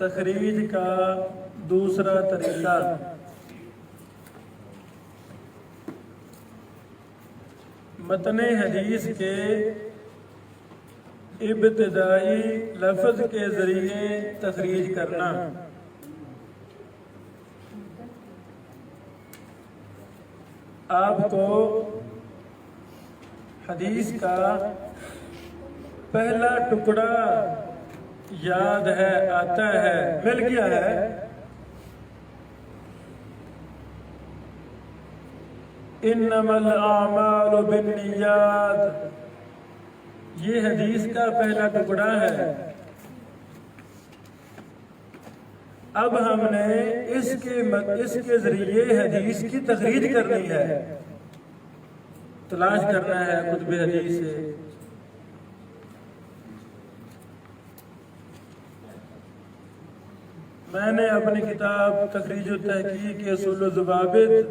تخریج کا دوسرا طریقہ، متن حدیث کے ابتدائی لفظ کے ذریعے تخریج کرنا۔ آپ کو حدیث کا پہلا ٹکڑا یاد ہے، آتا ہے، مل گیا ہے۔ انما الاعمال بالنیات، یہ حدیث کا پہلا ٹکڑا ہے۔ اب ہم نے اس کے ذریعے حدیث کی تخریج کرنی ہے، تلاش کرنا ہے کتب حدیث سے۔ میں نے اپنی کتاب تخریج التحقیق اصول الضوابط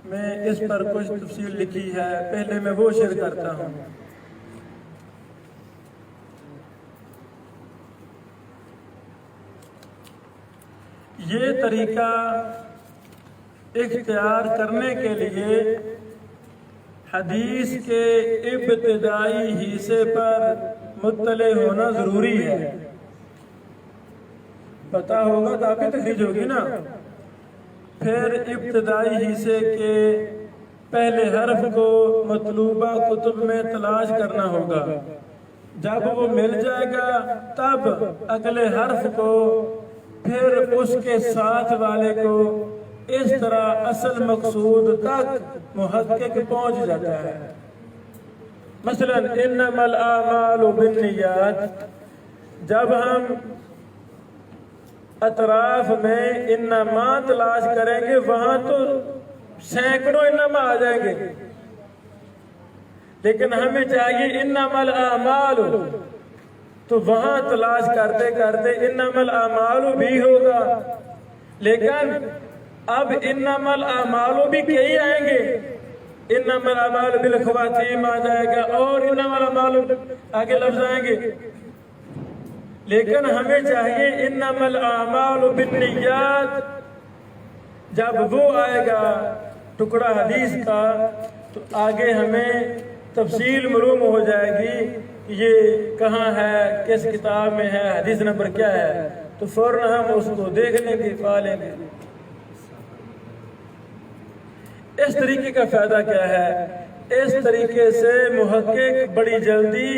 میں اس پر کچھ تفصیل لکھی ہے، پہلے میں وہ شیئر کرتا ہوں۔ یہ طریقہ اختیار کرنے کے لیے حدیث کے ابتدائی حصے پر مطلع ہونا ضروری ہے۔ پتہ ہوگا تو آپ کی تخریج ہوگی نا۔ پھر ابتدائی حصے کے پہلے حرف کو مطلوبہ کتب میں تلاش کرنا ہوگا۔ جب وہ مل جائے گا تب اگلے حرف کو، پھر اس کے ساتھ والے کو، اس طرح اصل مقصود تک محقق پہنچ جاتا ہے۔ مثلا انما الاعمال بالنیات، جب ہم اطراف میں انما تلاش کریں گے وہاں تو سینکڑوں انما آ جائیں گے، لیکن ہمیں چاہیے انما الاعمال، تو وہاں تلاش کرتے کرتے انما الاعمال بھی ہوگا، لیکن اب انما الاعمال بھی کئی آئیں گے۔ انما الاعمال بالخواتیم آ جائے گا اور انما الاعمال آگے لفظ آئیں گے، لیکن ہمیں چاہیے انما الاعمال بالنیات۔ جب وہ آئے گا ٹکڑا حدیث کا تو آگے ہمیں تفصیل معلوم ہو جائے گی، یہ کہاں ہے، کس کتاب میں ہے، حدیث نمبر کیا ہے، تو فوراً ہم اس کو دیکھ لیں گے، پا لیں گے۔ اس طریقے کا فائدہ کیا ہے؟ اس طریقے سے محقق بڑی جلدی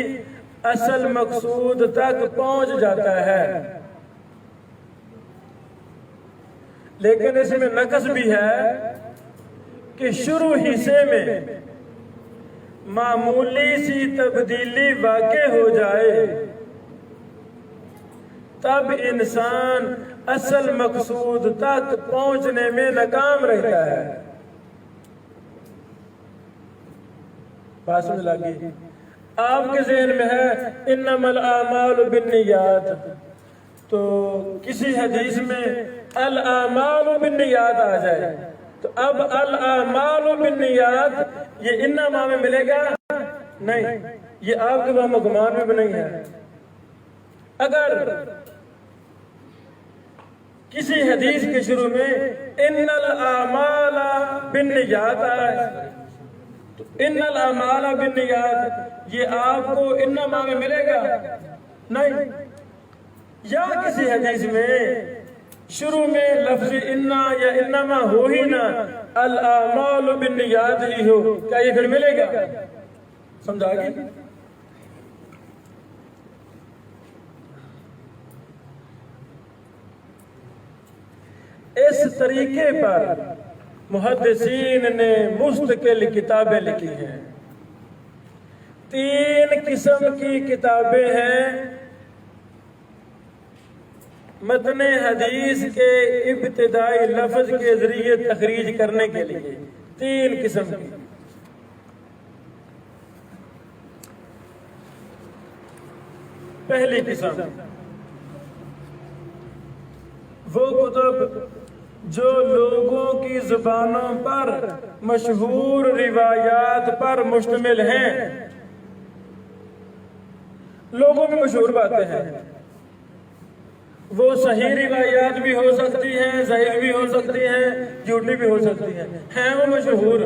اصل مقصود تک پہنچ جاتا ہے۔ لیکن اس میں نقص بھی ہے کہ شروع حصے میں معمولی سی تبدیلی واقع ہو جائے تب انسان اصل مقصود تک پہنچنے میں ناکام رہتا ہے۔ بات سمجھ لگی؟ آپ کے ذہن میں ہے انما الاعمال بالنیات، تو کسی حدیث میں الاعمال بالنیات آ جائے تو اب الاعمال بالنیات یہ انما میں ملے گا نہیں، یہ آپ کے وہم و گمان میں بھی نہیں ہے۔ اگر کسی حدیث کے شروع میں ان الاعمال بالنیات آئے تو ان الاعمال بالنیات یہ آپ کو انما میں ملے گا نہیں، یا کسی حدیث میں شروع میں لفظ انا یا انما ہو ہی نہ، الاعمال بالنیات ہی ہو، کیا یہ پھر ملے گا؟ سمجھا گی؟ اس طریقے پر محدثین نے مستقل کتابیں لکھی ہیں۔ 3 قسم کی کتابیں ہیں متن حدیث کے ابتدائی لفظ کے ذریعے تخریج کرنے کے لیے، 3 قسم کی۔ پہلی قسم وہ کتب جو لوگوں کی زبانوں پر مشہور روایات پر مشتمل ہیں، لوگوں میں مشہور باتیں ہیں، وہ صحیح روایات بھی ہو سکتی ہیں، ضعیف بھی ہو سکتی ہیں، جھوٹی بھی ہو سکتی ہیں وہ مشہور۔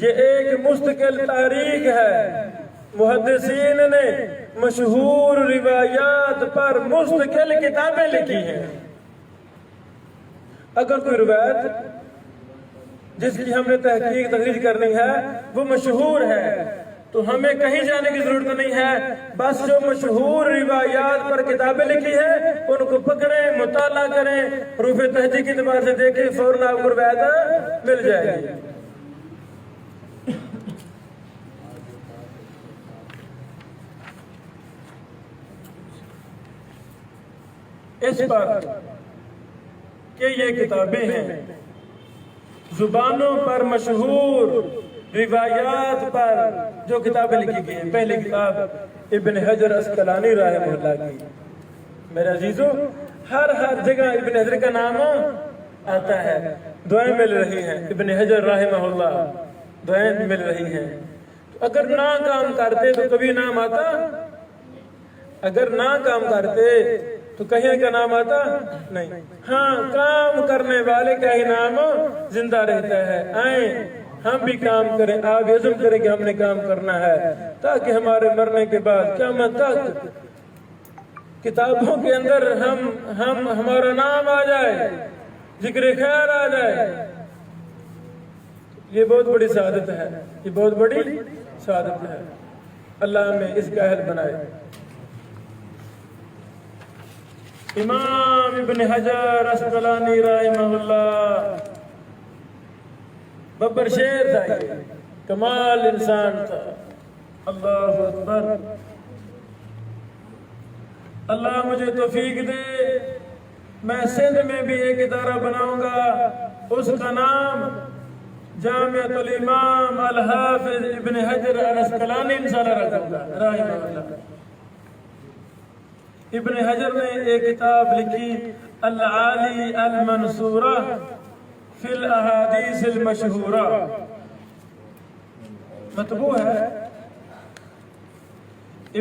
یہ ایک مستقل تاریخ ہے، محدثین نے مشہور روایات پر مستقل کتابیں لکھی ہیں۔ اگر کوئی روایت جس کی ہم نے تحقیق تخریج کرنی ہے وہ مشہور ہے تو ہمیں کہیں جانے کی ضرورت نہیں ہے، بس جو مشہور روایات پر کتابیں لکھی ہیں ان کو پکڑیں، مطالعہ کریں، حروف تہجی کی اعتبار سے دیکھیں، فوراً آپ کو روایت مل جائے گی۔ اس پر کہ یہ کتابیں ہیں زبانوں پر مشہور روایات پر جو کتابیں لکھی گئی ہیں۔ پہلی کتاب ابن حجر اسقلانی رحمہ اللہ کی۔ میرے عزیزو، ہر جگہ ابن حجر کا نام آتا ہے، دعائیں مل رہی ہیں، ابن حجر رحمہ اللہ دعائیں مل رہی ہیں۔ اگر نہ کام کرتے تو کبھی نام آتا؟ اگر نہ کام کرتے تو کہیں کا نام آتا نہیں۔ ہاں، کام کرنے والے کا ہی نام زندہ رہتا ہے۔ آئیں ہم بھی کام کریں، آپ عزم کریں کہ ہم نے کام کرنا ہے، تاکہ ہمارے مرنے کے بعد قیامت تک کتابوں کے اندر ہمارا نام آ جائے، ذکر خیر آ جائے۔ یہ بہت بڑی سعادت ہے، یہ بہت بڑی سعادت ہے۔ اللہ ہمیں اس کا اہل بنائے۔ امام ابن حجر اسقلانی رحمہ اللہ ببر شیر تھا، یہ کمال انسان تھا۔ اللہ اکبر۔ اللہ مجھے توفیق دے، میں سندھ میں بھی ایک ادارہ بناؤں گا، اس کا نام جامعۃ الامام الحافظ ابن حجر الاسقلانی انشاءاللہ رکھوں گا رحمہ اللہ۔ ابن حجر نے ایک کتاب لکھی العالی المنصورہ فی الاحادیث المشہورہ، مطبوع ہے۔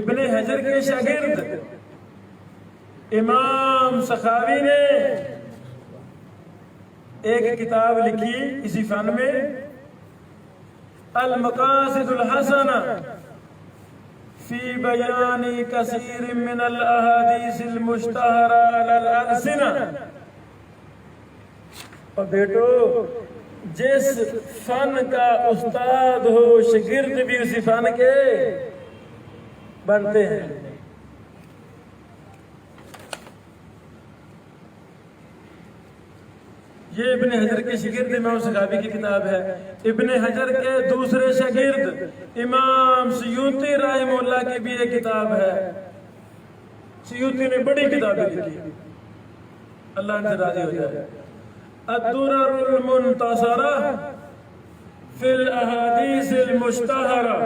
ابن حجر کے شاگرد امام سخاوی نے ایک کتاب لکھی اسی فن میں، المقاصد الحسنہ فی بیان کثیر من الاحادیث المشتہرہ علی الالسنہ۔ اور بیٹو، جس فن کا استاد ہو شاگرد بھی اسی فن کے بنتے ہیں۔ یہ ابن حجر کے شاگرد امام سخاوی کی کتاب ہے۔ ابن حجر کے دوسرے شاگرد امام سیوطی رحمہ اللہ کی بھی ایک کتاب ہے۔ سیوطی نے بڑی کتابیں لکھی، اللہ ان سے راضی ہو جائے۔ الدرر المنتصرہ فی الاحادیث المشتہرہ،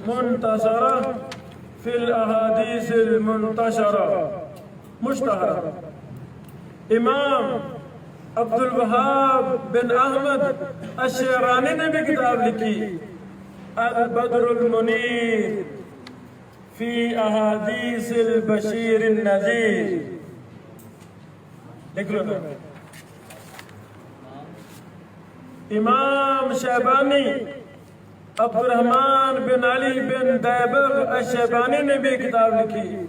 منتصرہ فی الاحادیث المنتشرہ مشتہرہ۔ امام عبد الوہاب بن احمد الشعرانی نے بھی کتاب لکھی البدر المنیر فی احادیث البشیر النذیر، لکھ لو۔ امام شیبانی عبد الرحمن بن علی بن دیبغ الشیبانی نے بھی کتاب لکھی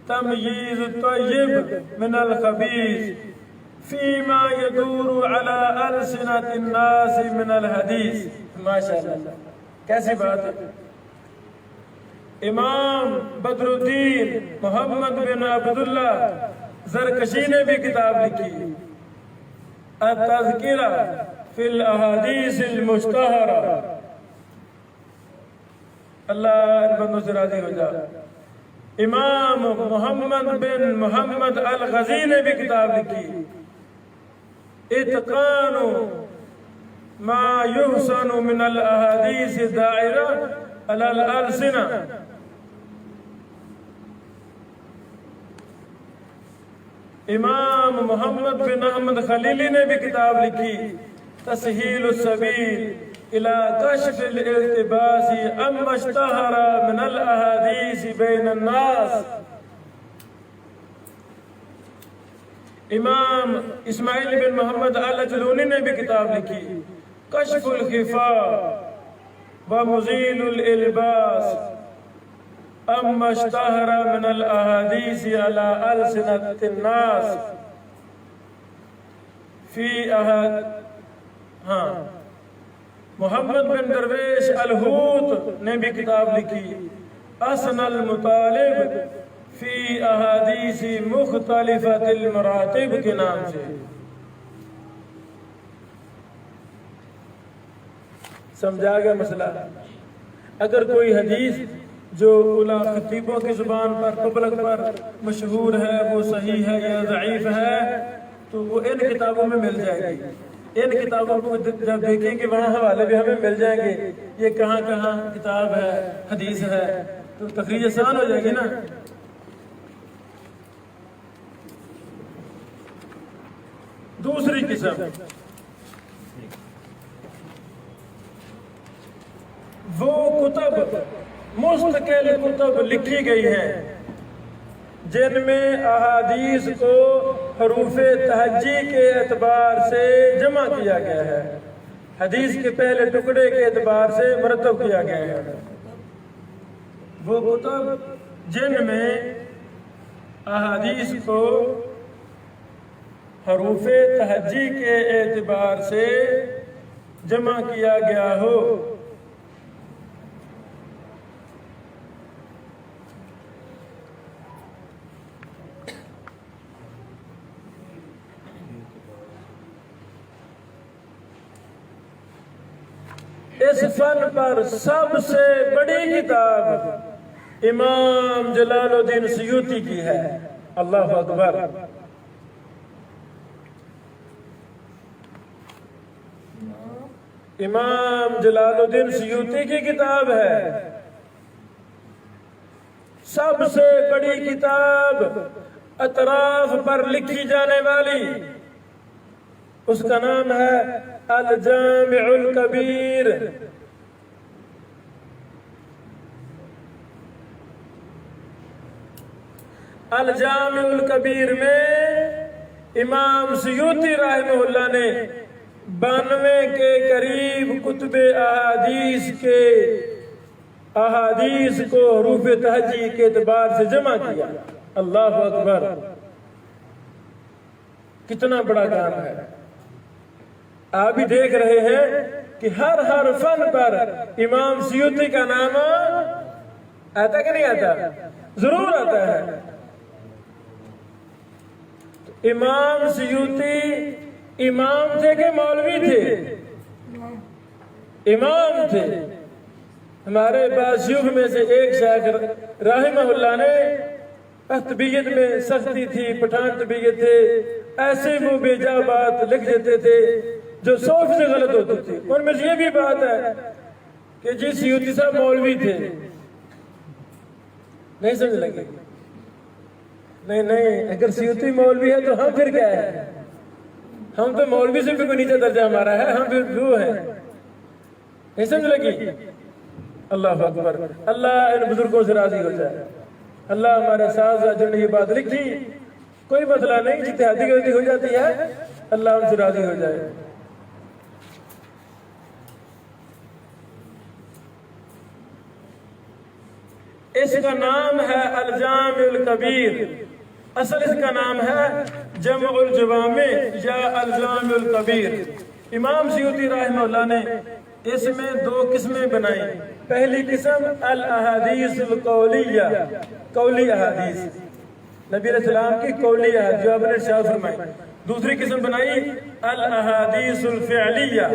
تمییز الطیب من الخبیث فیما یدور علی السنۃ الناس من الحدیث۔ ماشاءاللہ، کیسی بات ہے۔ امام بدر الدین محمد بن عبداللہ زرکشی نے بھی کتاب لکھی التذکرہ فی الاحادیث المشتہرہ۔ اللہ ان بندوں سے راضی ہو جا۔ امام محمد بن محمد الغزی نے بھی کتاب لکھی اتقان ما یحسن من الاحادیث الدائرہ علی الالسنہ۔ امام محمد بن احمد خلیلی نے بھی کتاب لکھی تسہیل السبیل إلى كشف الالتباس أما اشتهر من الأحاديث بين الناس. امام اسماعیل بن محمد الجلونی نے بھی کتاب لکھی کشف الخفاء ومزیل الالباس اما اشتہر من الاحادیث على ألسنة الناس فی محمد بن درویش الہوت نے بھی کتاب لکھی احسن المطالب فی احادیث مختلفۃ المراتب کے نام سے. سمجھا گیا مسئلہ؟ اگر کوئی حدیث جو خطیبوں کی زبان پر پبلک پر مشہور ہے وہ صحیح ہے یا ضعیف ہے تو وہ ان کتابوں میں مل جائے گی. ان کتابوں کو جب دیکھیں گے وہاں حوالے بھی ہمیں مل جائیں گے یہ کہاں کہاں کتاب ہے حدیث ہے تو تخریج آسان ہو جائے گی نا. دوسری قسم وہ کتب مستقل کتب لکھی گئی ہیں جن میں احادیث کو حروف تہجی کے اعتبار سے جمع کیا گیا ہے حدیث کے پہلے ٹکڑے کے اعتبار سے مرتب کیا گیا ہے. وہ کتب جن میں احادیث کو حروف تہجی کے اعتبار سے جمع کیا گیا ہو. اس فن پر سب سے بڑی کتاب امام جلال الدین سیوطی کی ہے. اللہ اکبر. امام جلال الدین سیوطی کی کتاب ہے سب سے بڑی کتاب اطراف پر لکھی جانے والی. اس کا نام ہے الجامع الکبیر. الجامع الکبیر میں امام سیوطی رحمہ اللہ نے 92 کے قریب کتب احادیث کو حروف تہجی کے اعتبار سے جمع کیا. اللہ اکبر. کتنا بڑا کام ہے. آپ بھی دیکھ رہے ہیں کہ ہر فن پر امام سیوطی کا نام آتا کہ نہیں آتا؟ ضرور آتا ہے. امام سیوطی امام تھے کہ مولوی تھے؟ امام تھے. ہمارے بعض شیوخ میں سے ایک شیخ رحمہ اللہ نے طبیعت میں سختی تھی پٹھان طبیعت تھے ایسے وہ بے جا بات لکھ دیتے تھے جو 100% سے غلط ہوتی تھی. ان میں سے یہ بھی بات ہے کہ جی سیوطی صاحب مولوی تھے. نہیں سمجھ لگے؟ نہیں اگر سیوطی مولوی ہے تو ہم پھر کیا ہے؟ ہم تو مولوی سے بھی کوئی نیچا درجہ ہمارا ہے. ہم پھر وہ ہیں. نہیں سمجھ لگی؟ اللہ اکبر. اللہ ان بزرگوں سے راضی ہو جائے. اللہ ہمارے ساتھ جو نے یہ بات لکھی کوئی مسئلہ نہیں اجتہادی غلطی ہو جاتی ہے اللہ ان سے راضی ہو جائے. اس کا نام ہے الجامع الکبیر. اصل اس کا نام ہے جمع الجوامع یا الجامع الکبیر. امام سیوطی رحمہ اللہ نے اس میں 2 قسمیں بنائیں. پہلی قسم الاحادیث القولیہ قولی احادیث نبی علیہ السلام کی قولی احادیث جو آپ نے ارشاد فرمائی. دوسری قسم بنائی الاحادیث الفعلیہ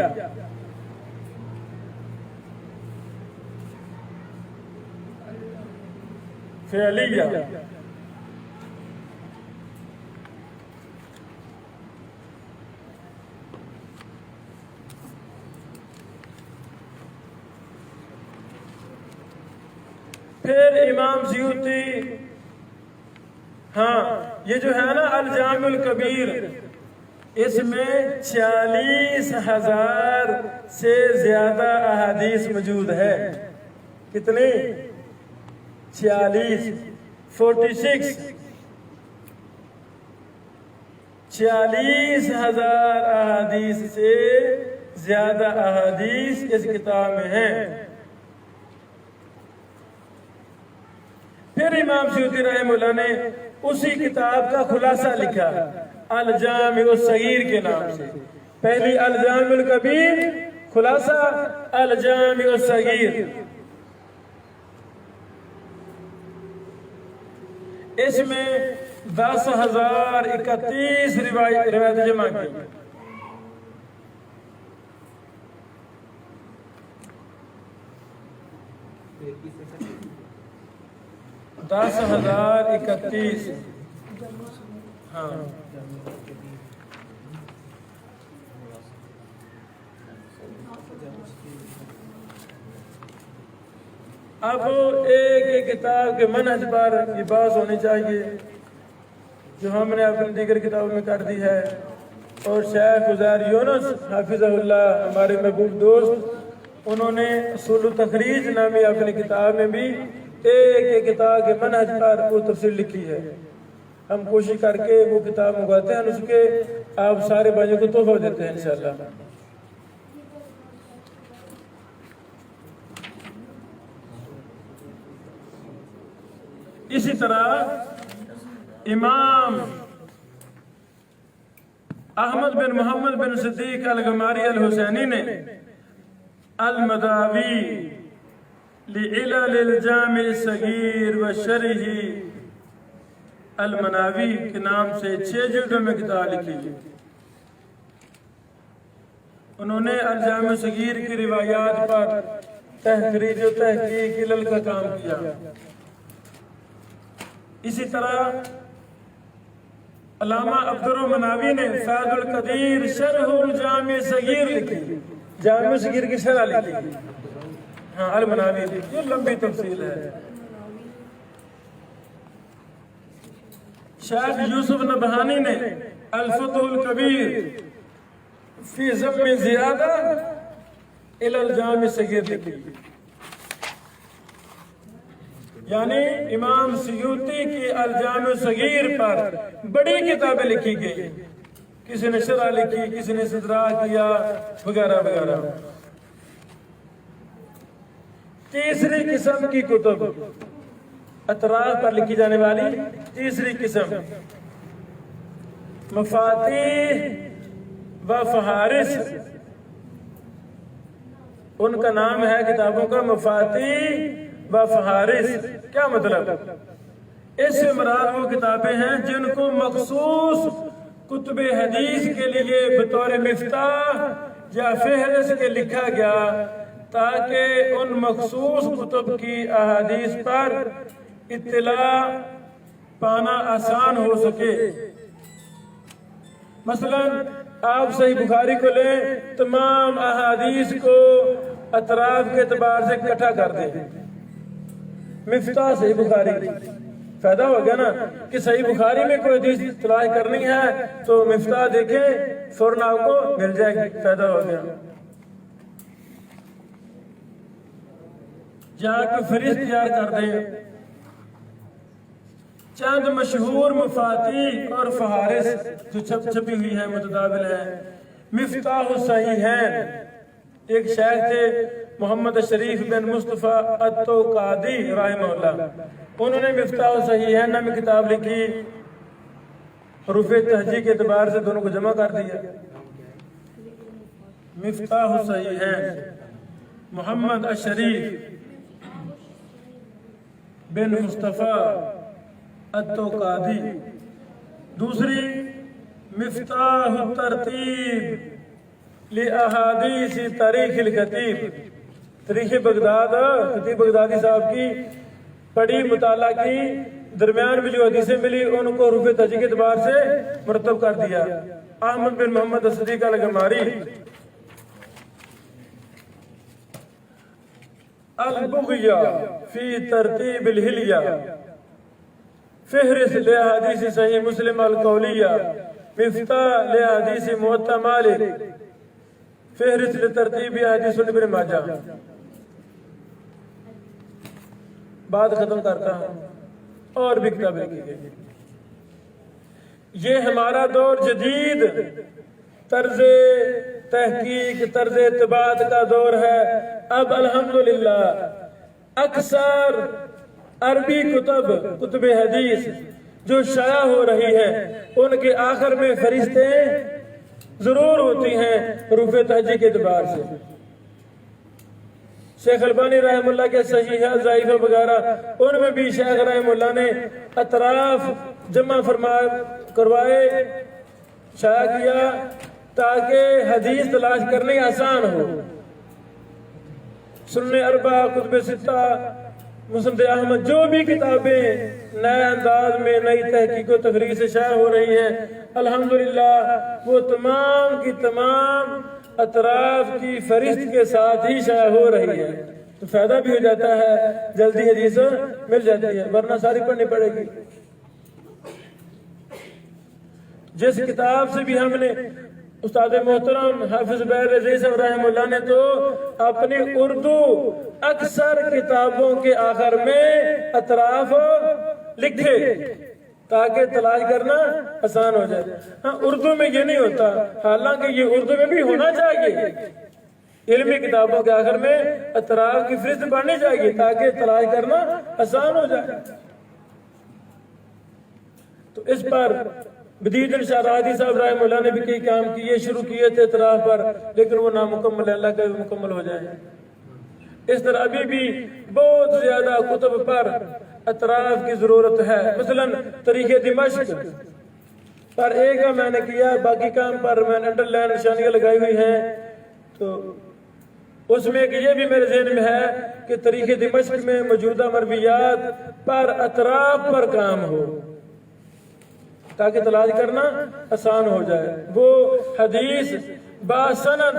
فعلیہ. پھر امام سیوطی یہ جو ہے نا الجامع الکبیر اس میں 46,000 سے زیادہ احادیث موجود ہے. کتنی؟ 46 46,000 احادیث سے زیادہ احادیث اس کتاب میں ہیں. پھر امام سیوطی رحمہ اللہ نے اسی کتاب کا خلاصہ لکھا الجامع الصغیر کے نام سے. پہلی الجامع الکبیر، خلاصہ الجامع الصغیر. اس میں 10,031 روایت جمع کی. دس 1031. ہاں اب ایک کتاب کے منہج پر یہ بات ہونی چاہیے جو ہم نے اپنی دیگر کتابوں میں کر دی ہے، اور شیخ عزیر یونس حافظہ اللہ ہمارے محبوب دوست، انہوں نے اصول التخریج نامی اپنی کتاب میں بھی ایک کتاب کے منہج پر وہ تفصیل لکھی ہے. ہم کوشش کر کے وہ کتاب منگواتے ہیں، اس کے آپ سارے بھائیوں کو تحفہ دیتے ہیں انشاءاللہ. اسی طرح امام احمد بن محمد بن صدیق الغماری الحسینی نے المداوی لعلل الجامع الصغیر و شرح المناوی کے نام سے 6 جلدوں میں کتاب لکھی. انہوں نے الجامع الصغیر کی روایات پر تحقیق و تحقیق علل کا کام کیا. اسی طرح علامہ عبدالمناوی نے فیض القدیر شرح الجامع الصغیر لکھی، جامع الصغیر کی شرح لکھی. ہاں المناوی کی یہ لمبی تفصیل ہے. شیخ یوسف نبہانی نے الفتح الکبیر فی ضم زیادہ الی الجامع الصغیر لکھی. یعنی امام سیوطی کی الجامع الصغیر پر بڑی کتابیں لکھی گئی، کسی نے شرح لکھی، کسی نے استدراک کیا وغیرہ وغیرہ. تیسری قسم کی کتب، اطراف پر لکھی جانے والی تیسری قسم، مفاتیح و فہارس. ان کا نام ہے کتابوں کا مفاتیح و فہارس. کیا مطلب؟ اس سے مراد وہ کتابیں ہیں جن کو مخصوص کتب حدیث کے لیے بطور مفتاح یا فہرست کے لکھا گیا تاکہ ان مخصوص کتب کی احادیث پر اطلاع پانا آسان ہو سکے. مثلا آپ صحیح بخاری کو لیں، تمام احادیث کو اطراف کے اعتبار سے اکٹھا کر دیں. مفتاح صحیح بخاری، فائدہ ہو گیا نا کہ صحیح بخاری میں کوئی حدیث تلاش کرنی ہے تو مفتاح دیکھیں، فوراً آپ کو مل جائے گی. فائدہ ہو گیا. یا کوئی فہرست تیار کر دیں. چند مشہور مفاتیح اور فہارس جو چھپی ہوئی ہیں، متداول ہیں. مفتاح الصحیحین، ایک شیخ تھے محمد شریف بن مصطفیٰ التوقادی رحمہ اللہ، انہوں نے مفتاح الصحیحین نامی کتاب لکھی. حروف تہجی کے اعتبار سے دونوں کو جمع کر دیا. مفتاح الصحیحین محمد الشریف بن مصطفیٰ التوقادی. دوسری مفتاح الترتیب لأحادیث تاریخ الخطیب، تاریخ بغداد، خطیب بغدادی صاحب کی پڑھی، مطالعہ کی، درمیان میں جو حدیثیں ملی ان کو حروف تہجی کے اعتبار سے مرتب کر دیا. احمد بن محمد صدیق الغماری. البغیہ فی ترتیب الحلیہ، فہرست لأحادیث صحیح مسلم القولیہ، مفتاح لحدیث موطا مالک، فہرست لترتیب حدیث ابن ماجہ۔ بات ختم کرتا ہوں، اور بھی کتابیں لکھی گئی۔ یہ ہمارا دور جدید طرز تحقیق، طرز اتباعت کا دور ہے۔ اب الحمدللہ اکثر عربی کتب حدیث جو شائع ہو رہی ہے، ان کے آخر میں فرشتیں ضرور ہوتی ہیں حروف تہجی کے اعتبار سے۔ شیخ البانی رحمہ اللہ کے صحیحہ ضعیفہ وغیرہ، ان میں بھی شیخ رحمہ اللہ نے اطراف جمع کروائے، شائع کیا تاکہ حدیث تلاش کرنے آسان ہو۔ سنن اربع، کتب ستہ، مسند احمد، جو بھی کتابیں نئے انداز میں نئی تحقیق و تخریج سے شائع ہو رہی ہیں، الحمدللہ وہ تمام کی تمام اطراف کی فہرست کے ساتھ ہی شائع ہو رہی ہے، تو فائدہ بھی ہو جاتا ہے، جلدی حدیث مل جاتی ہے، ورنہ ساری پڑھنی پڑے گی۔ جس کتاب سے بھی ہم نے، استاد محترم حافظ بہر رضی صاحب رحمہ اللہ نے تو اپنی اردو اکثر کتابوں کے آخر میں اطراف لکھے تاکہ تلاش کرنا آسان ہو جائے۔ ہاں، اردو میں یہ نہیں ہوتا، حالانکہ یہ اردو میں بھی ہونا چاہیے۔ علمی کتابوں کے آخر میں اطراف کی فہرست پڑھنی چاہیے تاکہ تلاش کرنا آسان ہو جائے۔ تو اس پر بدید شاہ راضی صاحب رحمہ اللہ نے بھی کئی کام کیے، شروع کیے تھے اطراف پر، لیکن وہ نامکمل ہے، اللہ کا بھی مکمل ہو جائے۔ اس طرح ابھی بھی بہت زیادہ کتب پر اطراف کی ضرورت ہے۔ مثلا تاریخ دمشق پر ایک میں نے کیا، باقی کام پر میں نے انڈر لائن نشانیاں لگائی ہوئی ہیں، تو اس میں کہ یہ بھی میرے ذہن میں ہے کہ تاریخ دمشق میں موجودہ مرویات پر اطراف پر کام ہو تاکہ تلاش کرنا آسان ہو جائے۔ وہ حدیث باسند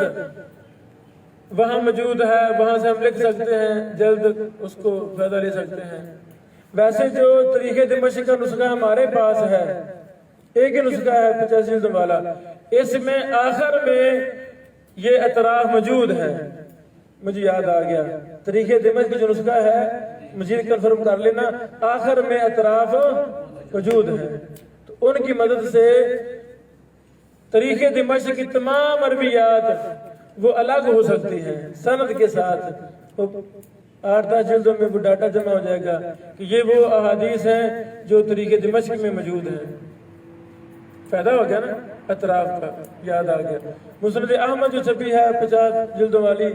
وہاں موجود ہے، وہاں سے ہم لکھ سکتے ہیں، جلد اس کو فائدہ لے سکتے ہیں۔ ویسے جو تاریخ دمشق کا نسخہ ہمارے پاس ہے، ایک ہی نسخہ ہے 85 جلد والا، اس میں آخر میں یہ اطراف موجود ہے۔ مجھے یاد آ گیا، تاریخ دمشق جو نسخہ ہے، مزید کنفرم کر لینا، آخر میں اطراف موجود ہے، تو ان کی مدد سے تاریخ دمشق کی تمام عربیات وہ الگ ہو سکتی ہیں، سند کے ساتھ 8-10 جلدوں میں وہ ڈاٹا جمع ہو جائے گا کہ یہ وہ احادیث ہیں جو تاریخ دمشق میں موجود ہیں۔ فائدہ ہو گیا نا اطراف کا، یاد آ گیا۔ مسند احمد جو چھپی ہے 50 جلدوں والی،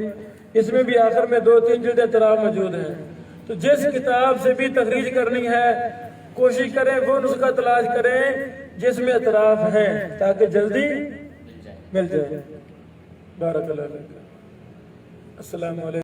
اس میں بھی آخر میں 2-3 جلد اطراف موجود ہیں۔ تو جس کتاب سے بھی تخریج کرنی ہے، کوشش کریں وہ نسخہ تلاش کریں جس میں اطراف ہیں تاکہ جلدی مل جائے۔ بارک اللہ فیک۔ السلام علیکم۔